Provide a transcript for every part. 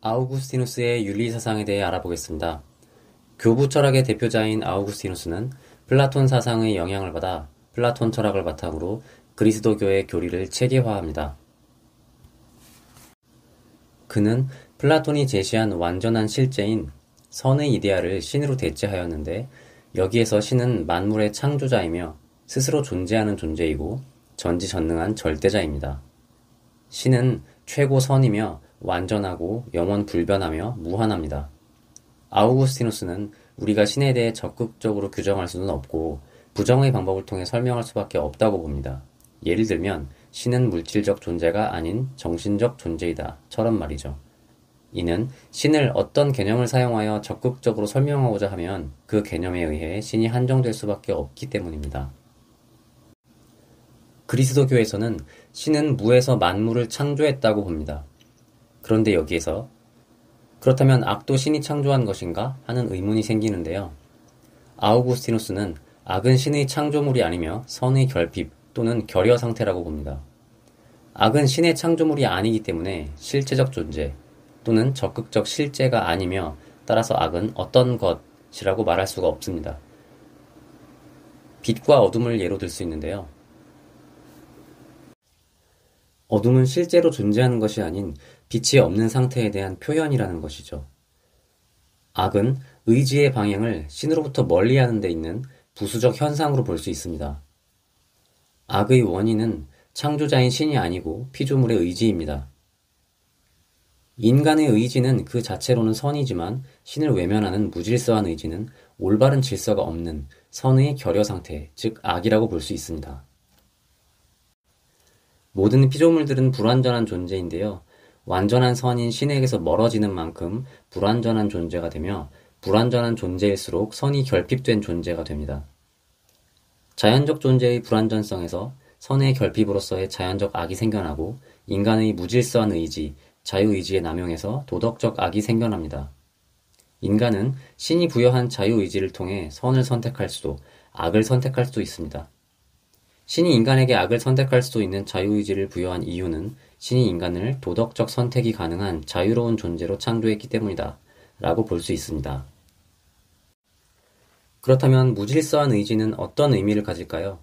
아우구스티누스의 윤리사상에 대해 알아보겠습니다. 교부 철학의 대표자인 아우구스티누스는 플라톤 사상의 영향을 받아 플라톤 철학을 바탕으로 그리스도교의 교리를 체계화합니다. 그는 플라톤이 제시한 완전한 실제인 선의 이데아를 신으로 대체하였는데, 여기에서 신은 만물의 창조자이며 스스로 존재하는 존재이고 전지전능한 절대자입니다. 신은 최고 선이며 완전하고 영원 불변하며 무한합니다. 아우구스티누스는 우리가 신에 대해 적극적으로 규정할 수는 없고 부정의 방법을 통해 설명할 수밖에 없다고 봅니다. 예를 들면 신은 물질적 존재가 아닌 정신적 존재이다 처럼 말이죠. 이는 신을 어떤 개념을 사용하여 적극적으로 설명하고자 하면 그 개념에 의해 신이 한정될 수밖에 없기 때문입니다. 그리스도교에서는 신은 무에서 만물을 창조했다고 봅니다. 그런데 여기에서 그렇다면 악도 신이 창조한 것인가 하는 의문이 생기는데요. 아우구스티누스는 악은 신의 창조물이 아니며 선의 결핍 또는 결여 상태라고 봅니다. 악은 신의 창조물이 아니기 때문에 실체적 존재 또는 적극적 실제가 아니며, 따라서 악은 어떤 것이라고 말할 수가 없습니다. 빛과 어둠을 예로 들 수 있는데요. 어둠은 실제로 존재하는 것이 아닌 빛이 없는 상태에 대한 표현이라는 것이죠. 악은 의지의 방향을 신으로부터 멀리하는 데 있는 부수적 현상으로 볼 수 있습니다. 악의 원인은 창조자인 신이 아니고 피조물의 의지입니다. 인간의 의지는 그 자체로는 선이지만 신을 외면하는 무질서한 의지는 올바른 질서가 없는 선의 결여 상태, 즉 악이라고 볼 수 있습니다. 모든 피조물들은 불완전한 존재인데요. 완전한 선인 신에게서 멀어지는 만큼 불완전한 존재가 되며, 불완전한 존재일수록 선이 결핍된 존재가 됩니다. 자연적 존재의 불완전성에서 선의 결핍으로서의 자연적 악이 생겨나고, 인간의 무질서한 의지, 자유의지의 남용에서 도덕적 악이 생겨납니다. 인간은 신이 부여한 자유의지를 통해 선을 선택할 수도 악을 선택할 수도 있습니다. 신이 인간에게 악을 선택할 수도 있는 자유의지를 부여한 이유는 신이 인간을 도덕적 선택이 가능한 자유로운 존재로 창조했기 때문이다 라고 볼 수 있습니다. 그렇다면 무질서한 의지는 어떤 의미를 가질까요?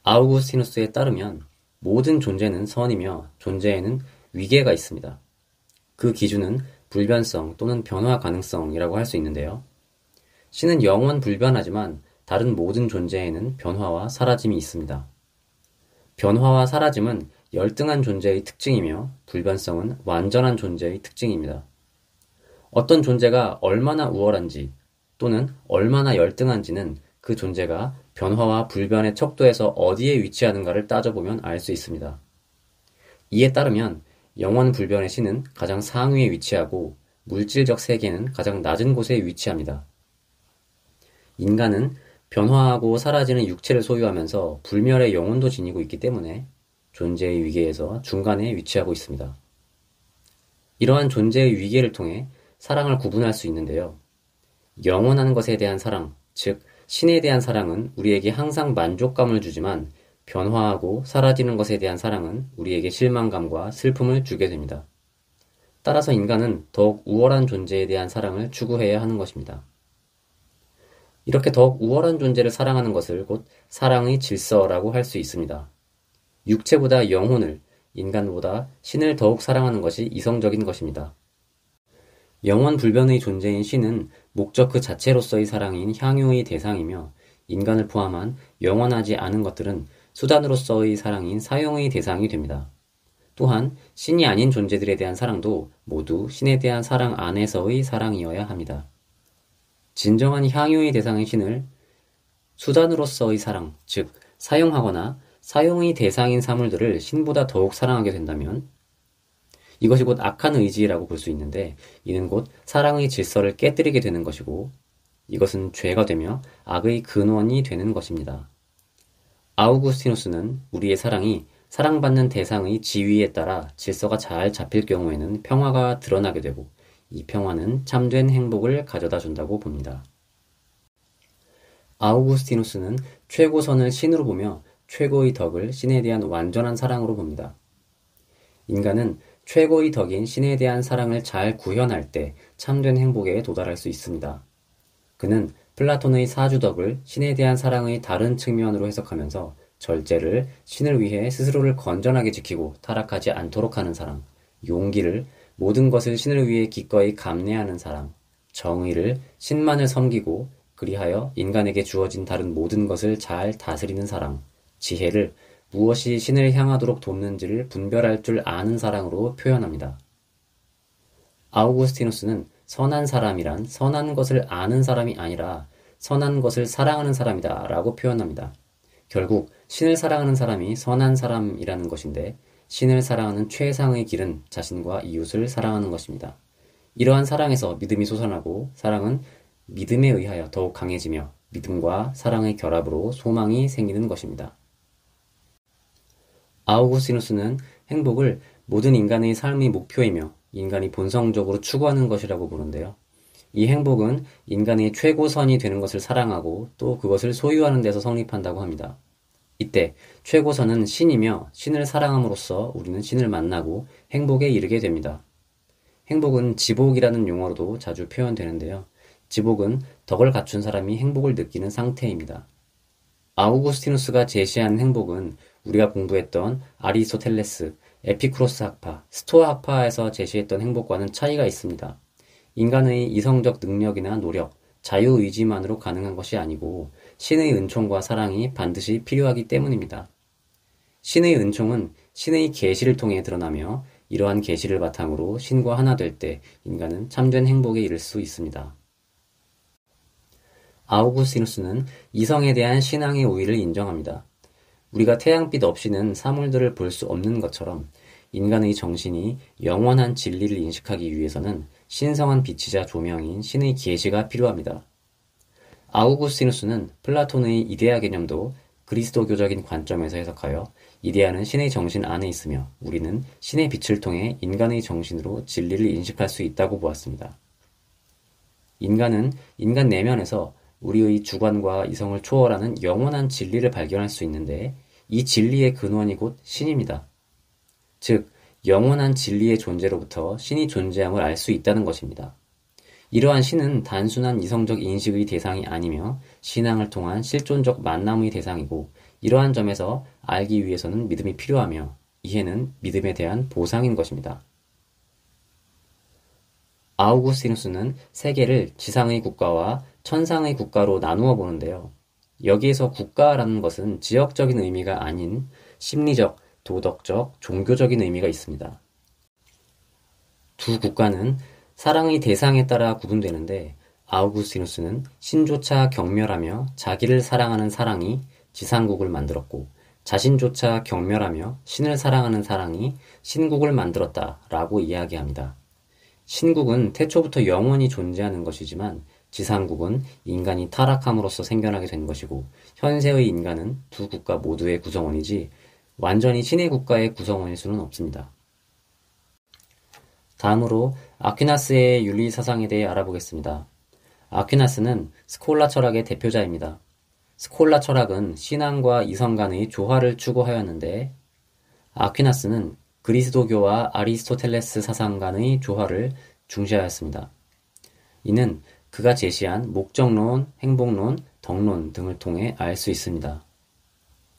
아우구스티누스에 따르면 모든 존재는 선이며 존재에는 위계가 있습니다. 그 기준은 불변성 또는 변화 가능성이라고 할 수 있는데요. 신은 영원 불변하지만 다른 모든 존재에는 변화와 사라짐이 있습니다. 변화와 사라짐은 열등한 존재의 특징이며 불변성은 완전한 존재의 특징입니다. 어떤 존재가 얼마나 우월한지 또는 얼마나 열등한지는 그 존재가 변화와 불변의 척도에서 어디에 위치하는가를 따져보면 알 수 있습니다. 이에 따르면 영원 불변의 신은 가장 상위에 위치하고 물질적 세계는 가장 낮은 곳에 위치합니다. 인간은 변화하고 사라지는 육체를 소유하면서 불멸의 영혼도 지니고 있기 때문에 존재의 위계에서 중간에 위치하고 있습니다. 이러한 존재의 위계를 통해 사랑을 구분할 수 있는데요. 영원한 것에 대한 사랑, 즉 신에 대한 사랑은 우리에게 항상 만족감을 주지만, 변화하고 사라지는 것에 대한 사랑은 우리에게 실망감과 슬픔을 주게 됩니다. 따라서 인간은 더욱 우월한 존재에 대한 사랑을 추구해야 하는 것입니다. 이렇게 더욱 우월한 존재를 사랑하는 것을 곧 사랑의 질서라고 할 수 있습니다. 육체보다 영혼을, 인간보다 신을 더욱 사랑하는 것이 이성적인 것입니다. 영원 불변의 존재인 신은 목적 그 자체로서의 사랑인 향유의 대상이며, 인간을 포함한 영원하지 않은 것들은 수단으로서의 사랑인 사용의 대상이 됩니다. 또한 신이 아닌 존재들에 대한 사랑도 모두 신에 대한 사랑 안에서의 사랑이어야 합니다. 진정한 향유의 대상인 신을 수단으로서의 사랑, 즉 사용하거나 사용의 대상인 사물들을 신보다 더욱 사랑하게 된다면 이것이 곧 악한 의지라고 볼 수 있는데, 이는 곧 사랑의 질서를 깨뜨리게 되는 것이고, 이것은 죄가 되며 악의 근원이 되는 것입니다. 아우구스티누스는 우리의 사랑이 사랑받는 대상의 지위에 따라 질서가 잘 잡힐 경우에는 평화가 드러나게 되고, 이 평화는 참된 행복을 가져다 준다고 봅니다. 아우구스티누스는 최고선을 신으로 보며 최고의 덕을 신에 대한 완전한 사랑으로 봅니다. 인간은 최고의 덕인 신에 대한 사랑을 잘 구현할 때 참된 행복에 도달할 수 있습니다. 그는 플라톤의 사주덕을 신에 대한 사랑의 다른 측면으로 해석하면서 절제를 신을 위해 스스로를 건전하게 지키고 타락하지 않도록 하는 사랑, 용기를 모든 것을 신을 위해 기꺼이 감내하는 사랑, 정의를 신만을 섬기고 그리하여 인간에게 주어진 다른 모든 것을 잘 다스리는 사랑, 지혜를 무엇이 신을 향하도록 돕는지를 분별할 줄 아는 사랑으로 표현합니다. 아우구스티누스는 선한 사람이란 선한 것을 아는 사람이 아니라 선한 것을 사랑하는 사람이다 라고 표현합니다. 결국 신을 사랑하는 사람이 선한 사람이라는 것인데 신을 사랑하는 최상의 길은 자신과 이웃을 사랑하는 것입니다. 이러한 사랑에서 믿음이 솟아나고 사랑은 믿음에 의하여 더욱 강해지며 믿음과 사랑의 결합으로 소망이 생기는 것입니다. 아우구스티누스는 행복을 모든 인간의 삶의 목표이며 인간이 본성적으로 추구하는 것이라고 보는데요. 이 행복은 인간의 최고선이 되는 것을 사랑하고 또 그것을 소유하는 데서 성립한다고 합니다. 이때 최고선은 신이며 신을 사랑함으로써 우리는 신을 만나고 행복에 이르게 됩니다. 행복은 지복이라는 용어로도 자주 표현되는데요. 지복은 덕을 갖춘 사람이 행복을 느끼는 상태입니다. 아우구스티누스가 제시하는 행복은 우리가 공부했던 아리스토텔레스, 에피쿠로스 학파, 스토아 학파에서 제시했던 행복과는 차이가 있습니다. 인간의 이성적 능력이나 노력, 자유의지만으로 가능한 것이 아니고 신의 은총과 사랑이 반드시 필요하기 때문입니다. 신의 은총은 신의 계시를 통해 드러나며 이러한 계시를 바탕으로 신과 하나 될 때 인간은 참된 행복에 이를 수 있습니다. 아우구스티누스는 이성에 대한 신앙의 우위를 인정합니다. 우리가 태양빛 없이는 사물들을 볼 수 없는 것처럼 인간의 정신이 영원한 진리를 인식하기 위해서는 신성한 빛이자 조명인 신의 계시가 필요합니다. 아우구스티누스는 플라톤의 이데아 개념도 그리스도교적인 관점에서 해석하여 이데아는 신의 정신 안에 있으며 우리는 신의 빛을 통해 인간의 정신으로 진리를 인식할 수 있다고 보았습니다. 인간은 인간 내면에서 우리의 주관과 이성을 초월하는 영원한 진리를 발견할 수 있는데 이 진리의 근원이 곧 신입니다. 즉, 영원한 진리의 존재로부터 신이 존재함을 알 수 있다는 것입니다. 이러한 신은 단순한 이성적 인식의 대상이 아니며 신앙을 통한 실존적 만남의 대상이고 이러한 점에서 알기 위해서는 믿음이 필요하며 이해는 믿음에 대한 보상인 것입니다. 아우구스티누스는 세계를 지상의 국가와 천상의 국가로 나누어 보는데요. 여기에서 국가라는 것은 지역적인 의미가 아닌 심리적, 도덕적, 종교적인 의미가 있습니다. 두 국가는 사랑의 대상에 따라 구분되는데 아우구스티누스는 신조차 경멸하며 자기를 사랑하는 사랑이 지상국을 만들었고 자신조차 경멸하며 신을 사랑하는 사랑이 신국을 만들었다라고 이야기합니다. 신국은 태초부터 영원히 존재하는 것이지만 지상국은 인간이 타락함으로써 생겨나게 된 것이고 현세의 인간은 두 국가 모두의 구성원이지 완전히 신의 국가의 구성원일 수는 없습니다. 다음으로 아퀴나스의 윤리 사상에 대해 알아보겠습니다. 아퀴나스는 스콜라 철학의 대표자입니다. 스콜라 철학은 신앙과 이성 간의 조화를 추구하였는데 아퀴나스는 그리스도교와 아리스토텔레스 사상 간의 조화를 중시하였습니다. 이는 그가 제시한 목적론, 행복론, 덕론 등을 통해 알 수 있습니다.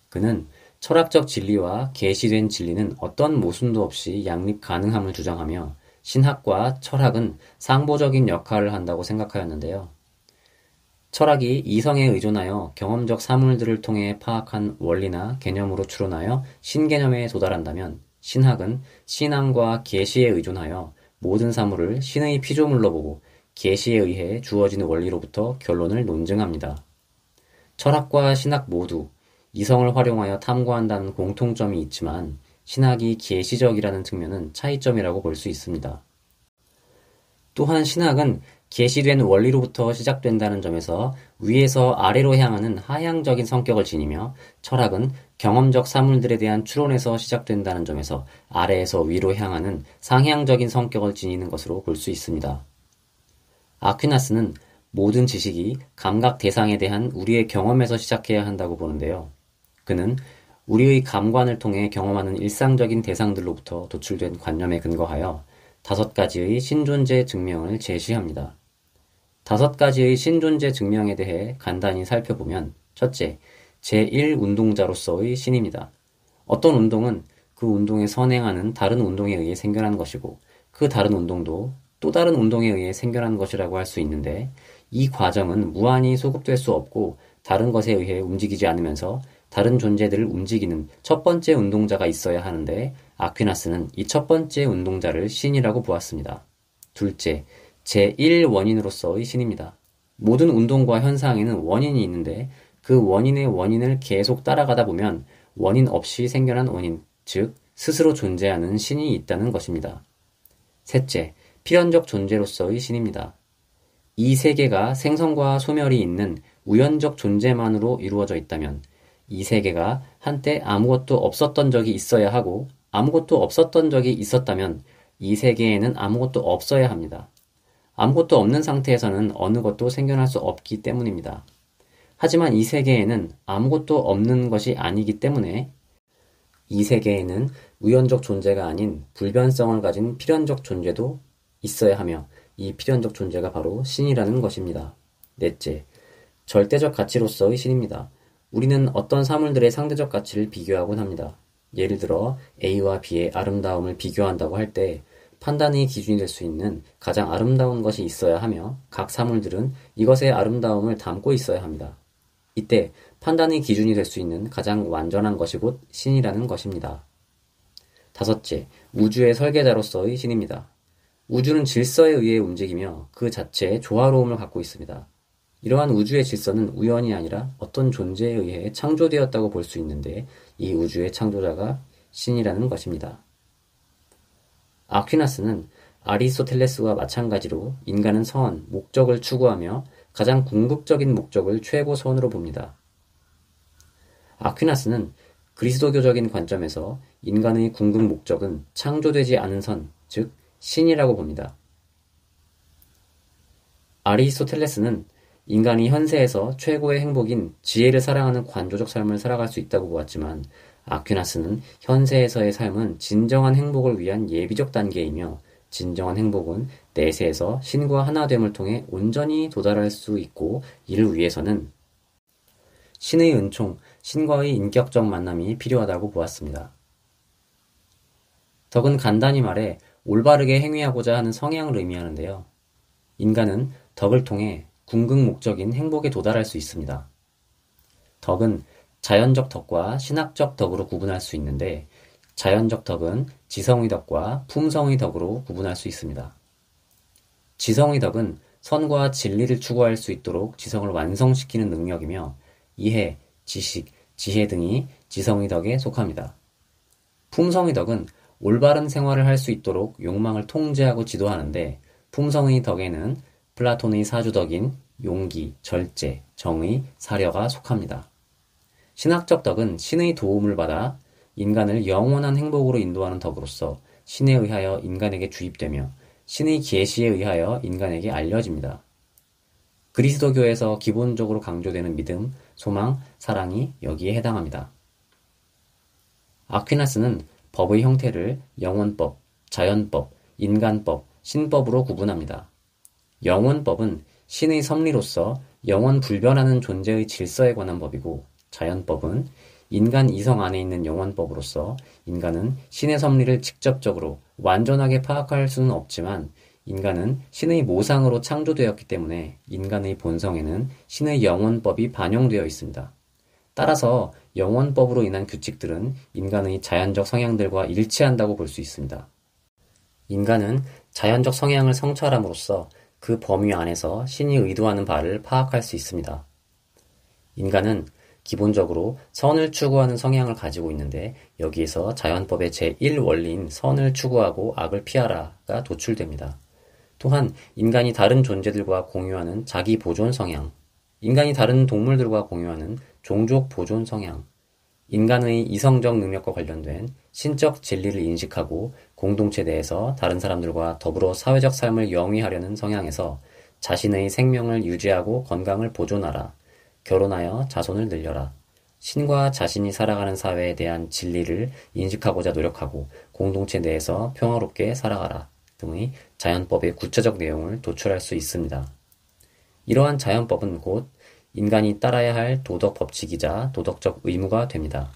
그는 철학적 진리와 계시된 진리는 어떤 모순도 없이 양립 가능함을 주장하며 신학과 철학은 상보적인 역할을 한다고 생각하였는데요. 철학이 이성에 의존하여 경험적 사물들을 통해 파악한 원리나 개념으로 추론하여 신개념에 도달한다면 신학은 신앙과 계시에 의존하여 모든 사물을 신의 피조물로 보고 계시에 의해 주어지는 원리로부터 결론을 논증합니다. 철학과 신학 모두 이성을 활용하여 탐구한다는 공통점이 있지만 신학이 계시적이라는 측면은 차이점이라고 볼 수 있습니다. 또한 신학은 계시된 원리로부터 시작된다는 점에서 위에서 아래로 향하는 하향적인 성격을 지니며 철학은 경험적 사물들에 대한 추론에서 시작된다는 점에서 아래에서 위로 향하는 상향적인 성격을 지니는 것으로 볼 수 있습니다. 아퀴나스는 모든 지식이 감각 대상에 대한 우리의 경험에서 시작해야 한다고 보는데요. 그는 우리의 감관을 통해 경험하는 일상적인 대상들로부터 도출된 관념에 근거하여 5가지의 신존재 증명을 제시합니다. 5가지의 신존재 증명에 대해 간단히 살펴보면 첫째, 제1운동자로서의 신입니다. 어떤 운동은 그 운동에 선행하는 다른 운동에 의해 생겨난 것이고 그 다른 운동도 또 다른 운동에 의해 생겨난 것이라고 할 수 있는데 이 과정은 무한히 소급될 수 없고 다른 것에 의해 움직이지 않으면서 다른 존재들을 움직이는 첫 번째 운동자가 있어야 하는데 아퀴나스는 이 첫 번째 운동자를 신이라고 보았습니다. 둘째, 제1원인으로서의 신입니다. 모든 운동과 현상에는 원인이 있는데 그 원인의 원인을 계속 따라가다 보면 원인 없이 생겨난 원인, 즉 스스로 존재하는 신이 있다는 것입니다. 셋째, 필연적 존재로서의 신입니다. 이 세계가 생성과 소멸이 있는 우연적 존재만으로 이루어져 있다면 이 세계가 한때 아무것도 없었던 적이 있어야 하고 아무것도 없었던 적이 있었다면 이 세계에는 아무것도 없어야 합니다. 아무것도 없는 상태에서는 어느 것도 생겨날 수 없기 때문입니다. 하지만 이 세계에는 아무것도 없는 것이 아니기 때문에 이 세계에는 우연적 존재가 아닌 불변성을 가진 필연적 존재도 있어야 하며 이 필연적 존재가 바로 신이라는 것입니다. 넷째, 절대적 가치로서의 신입니다. 우리는 어떤 사물들의 상대적 가치를 비교하곤 합니다. 예를 들어 A와 B의 아름다움을 비교한다고 할 때 판단의 기준이 될 수 있는 가장 아름다운 것이 있어야 하며 각 사물들은 이것의 아름다움을 담고 있어야 합니다. 이때 판단의 기준이 될 수 있는 가장 완전한 것이 곧 신이라는 것입니다. 다섯째, 우주의 설계자로서의 신입니다. 우주는 질서에 의해 움직이며 그 자체에 조화로움을 갖고 있습니다. 이러한 우주의 질서는 우연이 아니라 어떤 존재에 의해 창조되었다고 볼 수 있는데 이 우주의 창조자가 신이라는 것입니다. 아퀴나스는 아리스토텔레스와 마찬가지로 인간은 선, 목적을 추구하며 가장 궁극적인 목적을 최고선으로 봅니다. 아퀴나스는 그리스도교적인 관점에서 인간의 궁극 목적은 창조되지 않은 선, 즉 신이라고 봅니다. 아리스토텔레스는 인간이 현세에서 최고의 행복인 지혜를 사랑하는 관조적 삶을 살아갈 수 있다고 보았지만 아퀴나스는 현세에서의 삶은 진정한 행복을 위한 예비적 단계이며 진정한 행복은 내세에서 신과 하나됨을 통해 온전히 도달할 수 있고 이를 위해서는 신의 은총, 신과의 인격적 만남이 필요하다고 보았습니다. 덕은 간단히 말해 올바르게 행위하고자 하는 성향을 의미하는데요. 인간은 덕을 통해 궁극 목적인 행복에 도달할 수 있습니다. 덕은 자연적 덕과 신학적 덕으로 구분할 수 있는데 자연적 덕은 지성의 덕과 품성의 덕으로 구분할 수 있습니다. 지성의 덕은 선과 진리를 추구할 수 있도록 지성을 완성시키는 능력이며 이해, 지식, 지혜 등이 지성의 덕에 속합니다. 품성의 덕은 올바른 생활을 할 수 있도록 욕망을 통제하고 지도하는데 품성의 덕에는 플라톤의 사주덕인 용기, 절제, 정의, 사려가 속합니다. 신학적 덕은 신의 도움을 받아 인간을 영원한 행복으로 인도하는 덕으로서 신에 의하여 인간에게 주입되며 신의 계시에 의하여 인간에게 알려집니다. 그리스도교에서 기본적으로 강조되는 믿음, 소망, 사랑이 여기에 해당합니다. 아퀴나스는 법의 형태를 영원법, 자연법, 인간법, 신법으로 구분합니다. 영원법은 신의 섭리로서 영원 불변하는 존재의 질서에 관한 법이고 자연법은 인간 이성 안에 있는 영원법으로서 인간은 신의 섭리를 직접적으로 완전하게 파악할 수는 없지만 인간은 신의 모상으로 창조되었기 때문에 인간의 본성에는 신의 영원법이 반영되어 있습니다. 따라서 영원법으로 인한 규칙들은 인간의 자연적 성향들과 일치한다고 볼 수 있습니다. 인간은 자연적 성향을 성찰함으로써 그 범위 안에서 신이 의도하는 바를 파악할 수 있습니다. 인간은 기본적으로 선을 추구하는 성향을 가지고 있는데 여기에서 자연법의 제1원리인 선을 추구하고 악을 피하라가 도출됩니다. 또한 인간이 다른 존재들과 공유하는 자기 보존 성향, 인간이 다른 동물들과 공유하는 종족 보존 성향, 인간의 이성적 능력과 관련된 신적 진리를 인식하고 공동체 내에서 다른 사람들과 더불어 사회적 삶을 영위하려는 성향에서 자신의 생명을 유지하고 건강을 보존하라, 결혼하여 자손을 늘려라, 신과 자신이 살아가는 사회에 대한 진리를 인식하고자 노력하고 공동체 내에서 평화롭게 살아가라 등의 자연법의 구체적 내용을 도출할 수 있습니다. 이러한 자연법은 곧 인간이 따라야 할 도덕 법칙이자 도덕적 의무가 됩니다.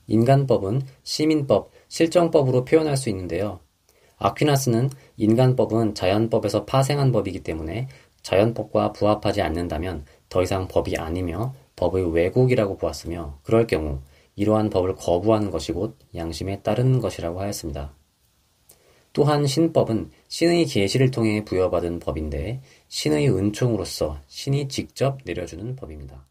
인간법은 시민법, 실정법으로 표현할 수 있는데요. 아퀴나스는 인간법은 자연법에서 파생한 법이기 때문에 자연법과 부합하지 않는다면 더 이상 법이 아니며 법의 왜곡이라고 보았으며, 그럴 경우 이러한 법을 거부하는 것이 곧 양심에 따르는 것이라고 하였습니다. 또한 신법은 신의 계시를 통해 부여받은 법인데 신의 은총으로서 신이 직접 내려주는 법입니다.